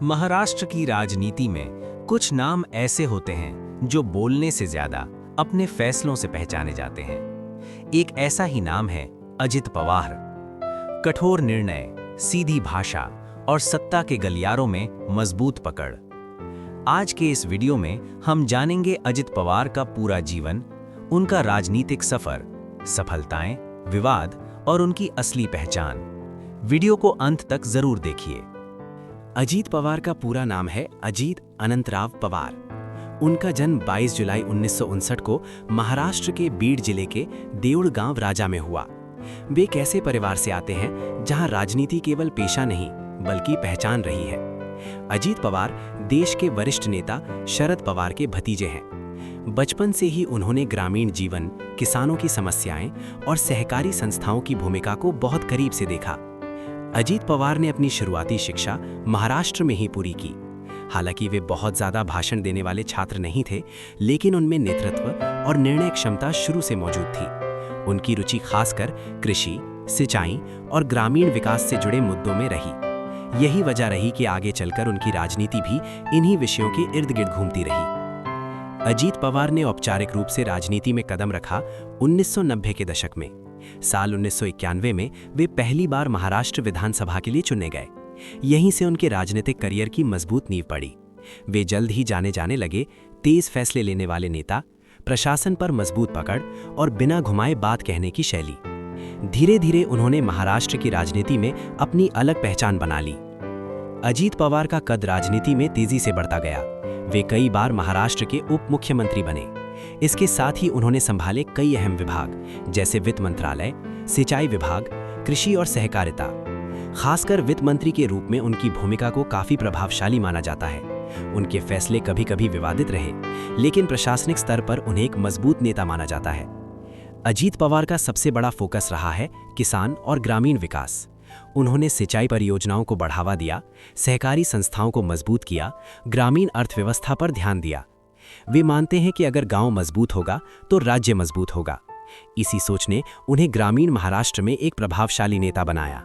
महाराष्ट्र की राजनीति में कुछ नाम ऐसे होते हैं जो बोलने से ज्यादा अपने फैसलों से पहचाने जाते हैं। एक ऐसा ही नाम है अजित पवार। कठोर निर्णय, सीधी भाषा और सत्ता के गलियारों में मजबूत पकड़। आज के इस वीडियो में हम जानेंगे अजित पवार का पूरा जीवन, उनका राजनीतिक सफर, सफलताएं, विवाद और उनकी असली पहचान। वीडियो को अंत तक जरूर देखिए। अजीत पवार का पूरा नाम है अजीत अनंतराव पवार। उनका जन्म 22 जुलाई 1959 को महाराष्ट्र के बीड जिले के देऊळ गांव राजा में हुआ। वे एक ऐसे परिवार से आते हैं जहां राजनीति केवल पेशा नहीं बल्कि पहचान रही है। अजीत पवार देश के वरिष्ठ नेता शरद पवार के भतीजे हैं। बचपन से ही उन्होंने ग्रामीण जीवन, किसानों की समस्याएं और सहकारी संस्थाओं की भूमिका को बहुत करीब से देखा। अजीत पवार ने अपनी शुरुआती शिक्षा महाराष्ट्र में ही पूरी की। हालांकि वे बहुत ज़्यादा भाषण देने वाले छात्र नहीं थे, लेकिन उनमें नेतृत्व और निर्णय क्षमता शुरू से मौजूद थी। उनकी रुचि खासकर कृषि, सिंचाई और ग्रामीण विकास से जुड़े मुद्दों में रही। यही वजह रही कि आगे चलकर उनकी राजनीति भी इन्हीं विषयों के इर्द गिर्द घूमती रही। अजीत पवार ने औपचारिक रूप से राजनीति में कदम रखा 1990 के दशक में। साल 1991 में वे पहली बार महाराष्ट्र विधानसभा के लिए चुने गए। यहीं से उनके राजनीतिक करियर की मजबूत नींव पड़ी। वे जल्द ही जाने जाने लगे तेज फैसले लेने वाले नेता, प्रशासन पर मजबूत पकड़ और बिना घुमाए बात कहने की शैली। धीरे धीरे उन्होंने महाराष्ट्र की राजनीति में अपनी अलग पहचान बना ली। अजीत पवार का कद राजनीति में तेजी से बढ़ता गया। वे कई बार महाराष्ट्र के उप मुख्यमंत्री बने। इसके साथ ही उन्होंने संभाले कई अहम विभाग, जैसे वित्त मंत्रालय, सिंचाई विभाग, कृषि और सहकारिता। खासकर वित्त मंत्री के रूप में उनकी भूमिका को काफी प्रभावशाली माना जाता है। उनके फैसले कभी कभी विवादित रहे, लेकिन प्रशासनिक स्तर पर उन्हें एक मजबूत नेता माना जाता है। अजीत पवार का सबसे बड़ा फोकस रहा है किसान और ग्रामीण विकास। उन्होंने सिंचाई परियोजनाओं को बढ़ावा दिया, सहकारी संस्थाओं को मजबूत किया, ग्रामीण अर्थव्यवस्था पर ध्यान दिया। वे मानते हैं कि अगर गांव मजबूत होगा तो राज्य मजबूत होगा। इसी सोच ने उन्हें ग्रामीण महाराष्ट्र में एक प्रभावशाली नेता बनाया।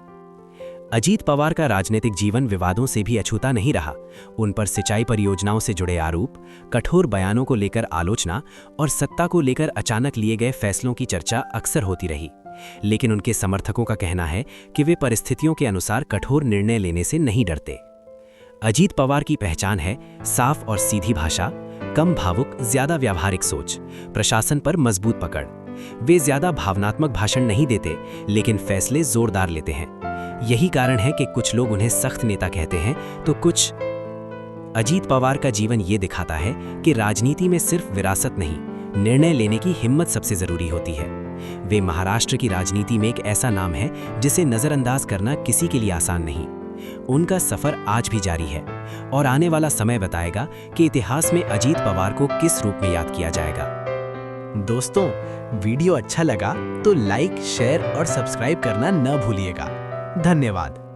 अजीत पवार का राजनीतिक जीवन विवादों से भी अछूता नहीं रहा। उन पर सिंचाई परियोजनाओं से जुड़े आरोप, कठोर बयानों को लेकर आलोचना और सत्ता को लेकर अचानक लिए गए फैसलों की चर्चा अक्सर होती रही। लेकिन उनके समर्थकों का कहना है कि वे परिस्थितियों के अनुसार कठोर निर्णय लेने से नहीं डरते। अजीत पवार की पहचान है साफ और सीधी भाषा, कम भावुक, ज्यादा व्यावहारिक सोच, प्रशासन पर मजबूत पकड़। वे ज्यादा भावनात्मक भाषण नहीं देते, लेकिन फैसले जोरदार लेते हैं। यही कारण है कि कुछ लोग उन्हें सख्त नेता कहते हैं तो कुछ। अजीत पवार का जीवन ये दिखाता है कि राजनीति में सिर्फ विरासत नहीं, निर्णय लेने की हिम्मत सबसे जरूरी होती है। वे महाराष्ट्र की राजनीति में एक ऐसा नाम है जिसे नजरअंदाज करना किसी के लिए आसान नहीं। उनका सफर आज भी जारी है और आने वाला समय बताएगा कि इतिहास में अजीत पवार को किस रूप में याद किया जाएगा। दोस्तों, वीडियो अच्छा लगा तो लाइक, शेयर और सब्सक्राइब करना न भूलिएगा। धन्यवाद।